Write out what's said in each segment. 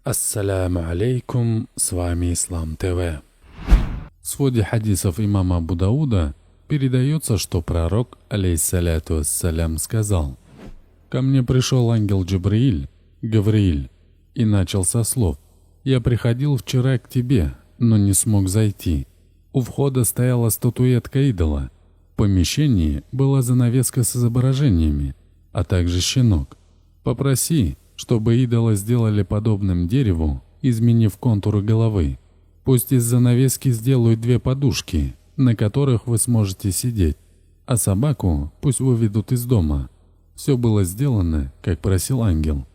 Ассаляму алейкум, с вами Ислам ТВ. В своде хадисов имама Абу Дауда передается, что пророк, алейхиссаляту вассалям, сказал: «Ко мне пришел ангел Джибраиль, Гаврииль, и начал со слов: «Я приходил вчера к тебе, но не смог зайти. У входа стояла статуэтка идола. В помещении была занавеска с изображениями, а также щенок. Попроси, чтобы идола сделали подобным дереву, изменив контуры головы. Пусть из занавески сделают 2 подушки, на которых вы сможете сидеть, а собаку пусть выведут из дома». Все было сделано, как просил ангел.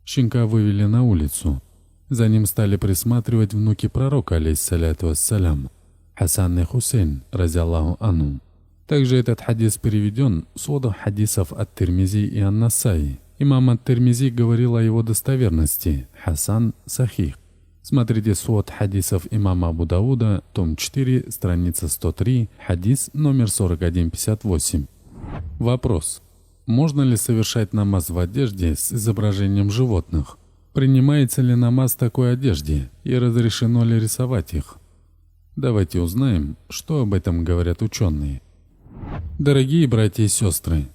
Щенка вывели на улицу. За ним стали присматривать внуки пророка, алейхиссаляту вассалям, Хасан и Хусейн, рази Аллаху анхум. Также этот хадис переведен в сводах хадисов от Тирмизи и ан-Насаи. Имам ат-Тирмизи говорил о его достоверности. Хасан сахих. Смотрите свод хадисов имама Абу Дауда, том 4, страница 103, хадис номер 4158. Вопрос. Можно ли совершать намаз в одежде с изображением животных? Принимается ли намаз в такой одежде и разрешено ли рисовать их? Давайте узнаем, что об этом говорят ученые. Дорогие братья и сестры,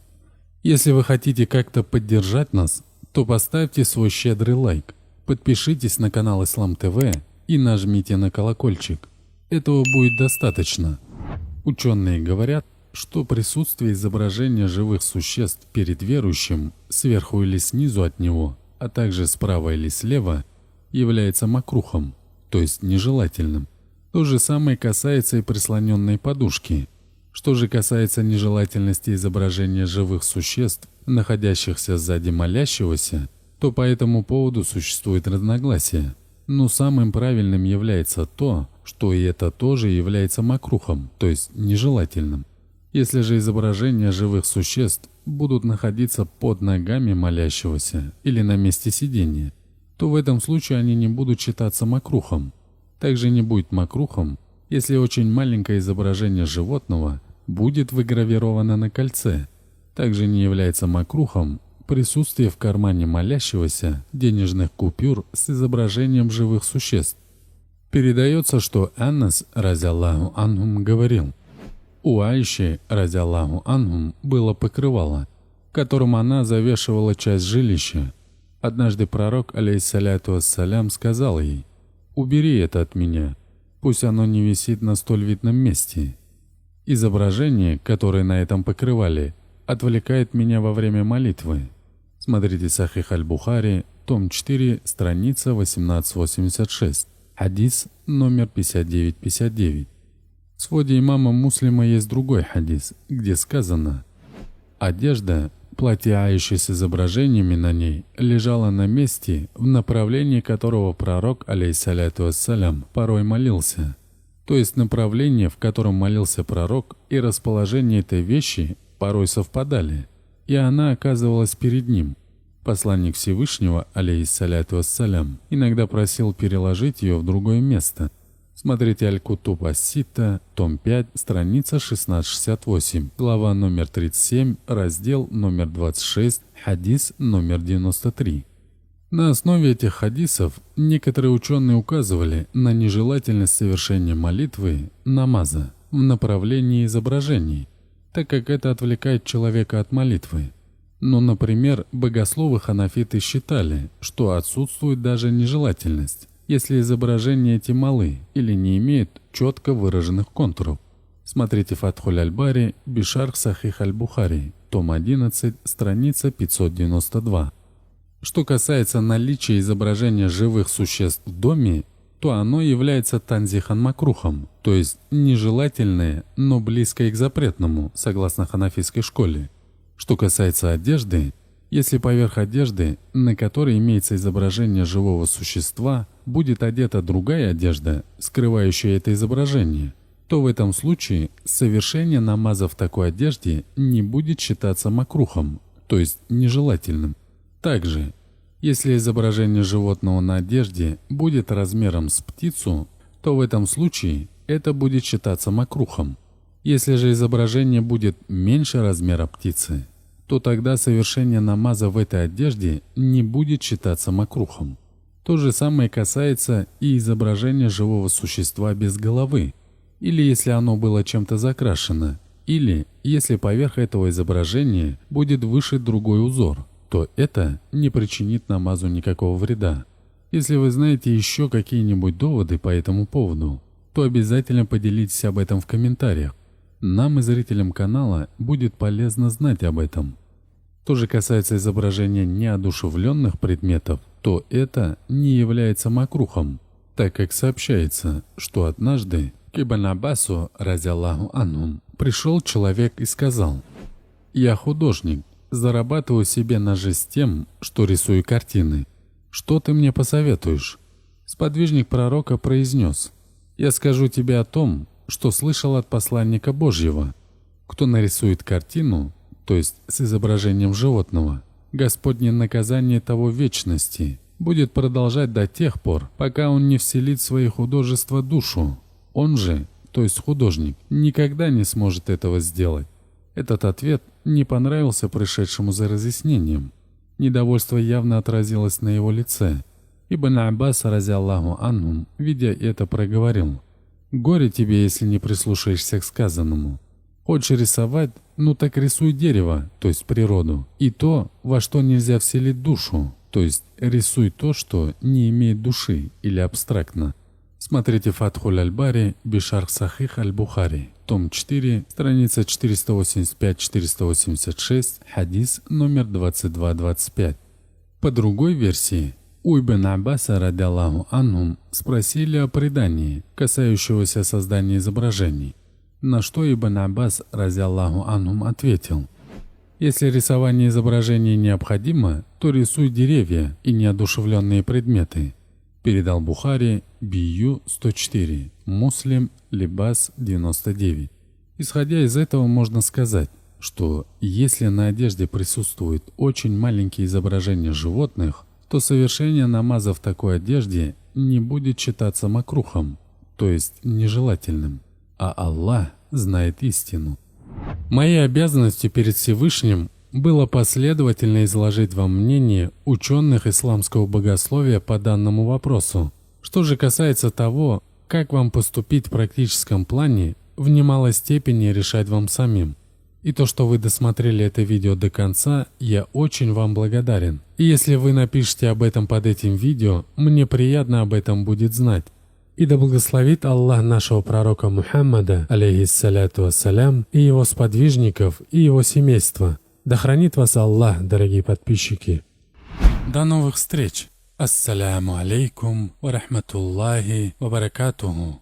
если вы хотите как-то поддержать нас, то поставьте свой щедрый лайк, подпишитесь на канал Ислам ТВ и нажмите на колокольчик. Этого будет достаточно. Ученые говорят, что присутствие изображения живых существ перед верующим сверху или снизу от него, а также справа или слева, является макрухом, то есть нежелательным. То же самое касается и прислоненной подушки. Что же касается нежелательности изображения живых существ, находящихся сзади молящегося, то по этому поводу существует разногласие. Но самым правильным является то, что и это тоже является макрухом, то есть нежелательным. Если же изображения живых существ будут находиться под ногами молящегося или на месте сидения, то в этом случае они не будут считаться макрухом. Также не будет макрухом, если очень маленькое изображение животного будет выгравировано на кольце. Также не является макрухом присутствие в кармане молящегося денежных купюр с изображением живых существ. Передается, что Анас, рази Аллаху анхум, говорил: у Аиши, рази Аллаху анхум, было покрывало, которым она завешивала часть жилища. Однажды пророк, алейхиссаляту вассалям, сказал ей: «Убери это от меня, пусть оно не висит на столь видном месте. Изображение, которое на этом покрывале, отвлекает меня во время молитвы». Смотрите Сахих аль-Бухари, том 4, страница 1886, хадис номер 5959. В своде имама Муслима есть другой хадис, где сказано: одежда, платье Аиши с изображениями на ней, лежала на месте, в направлении которого пророк, алейхиссаляту вассалям, порой молился. То есть направление, в котором молился пророк, и расположение этой вещи порой совпадали, и она оказывалась перед ним. Посланник Всевышнего, алейхиссаляту вассалям, иногда просил переложить ее в другое место. Смотрите Аль-Кутуб ас-Ситта, том 5, страница 1668, глава номер 37, раздел номер 26, хадис номер 93. На основе этих хадисов некоторые ученые указывали на нежелательность совершения молитвы, намаза, в направлении изображений, так как это отвлекает человека от молитвы. Но, например, богословы-ханафиты считали, что отсутствует даже нежелательность, если изображения эти малы или не имеют четко выраженных контуров. Смотрите Фатхуль аль-Бари, Бишарх Сахих аль-Бухари, том 11, страница 592. Что касается наличия изображения живых существ в доме, то оно является танзихан макрухом, то есть нежелательное, но близкое к запретному, согласно ханафитской школе. Что касается одежды, если поверх одежды, на которой имеется изображение живого существа, будет одета другая одежда, скрывающая это изображение, то в этом случае совершение намаза в такой одежде не будет считаться макрухом, то есть нежелательным. Также, если изображение животного на одежде будет размером с птицу, то в этом случае это будет считаться макрухом. Если же изображение будет меньше размера птицы, то тогда совершение намаза в этой одежде не будет считаться макрухом. То же самое касается и изображения живого существа без головы, или если оно было чем-то закрашено, или если поверх этого изображения будет вышит другой узор, то это не причинит намазу никакого вреда. Если вы знаете еще какие-нибудь доводы по этому поводу, то обязательно поделитесь об этом в комментариях. Нам и зрителям канала будет полезно знать об этом. Что же касается изображения неодушевленных предметов, то это не является макрухом, так как сообщается, что однажды к Ибн Аббасу, разиаллаху анхум, пришел человек и сказал: «Я художник, зарабатываю себе на жизнь тем, что рисую картины. Что ты мне посоветуешь?» Сподвижник пророка произнес: «Я скажу тебе о том, что слышал от посланника Божьего. Кто нарисует картину, то есть с изображением животного, Господне наказание того в вечности будет продолжать до тех пор, пока он не вселит в свои художества душу. Он же, то есть художник, никогда не сможет этого сделать». Этот ответ не понравился пришедшему за разъяснением. Недовольство явно отразилось на его лице. Ибн Аббас, разиаллаху анхум, видя это, проговорил: «Горе тебе, если не прислушаешься к сказанному. Хочешь рисовать? Ну так рисуй дерево, то есть природу, и то, во что нельзя вселить душу, то есть рисуй то, что не имеет души или абстрактно». Смотрите Фатхуль аль-Бари, Бишарх Сахих аль-Бухари, том 4, страница 485-486, хадис номер 22-25. По другой версии, у Ибн Аббаса, радиаллаху анхум, спросили о предании, касающегося создания изображений, на что Ибн Аббас, радиаллаху анхум, ответил: «Если рисование изображений необходимо, то рисуй деревья и неодушевленные предметы». Передал Бухари, Бию 104, Муслим, Либас 99. Исходя из этого можно сказать, что если на одежде присутствует очень маленькие изображения животных, то совершение намаза в такой одежде не будет считаться макрухом, то есть нежелательным, а Аллах знает истину. Моей обязанностью перед Всевышним было последовательно изложить вам мнение ученых исламского богословия по данному вопросу. Что же касается того, как вам поступить в практическом плане, в немалой степени решать вам самим. И то, что вы досмотрели это видео до конца, я очень вам благодарен. И если вы напишите об этом под этим видео, мне приятно об этом будет знать. И да благословит Аллах нашего пророка Мухаммада, алейхиссаляту вассалям, и его сподвижников, и его семейства. Да хранит вас Аллах, дорогие подписчики. До новых встреч. Ассаляму алейкум ва рахматуллахи ва баракатуху.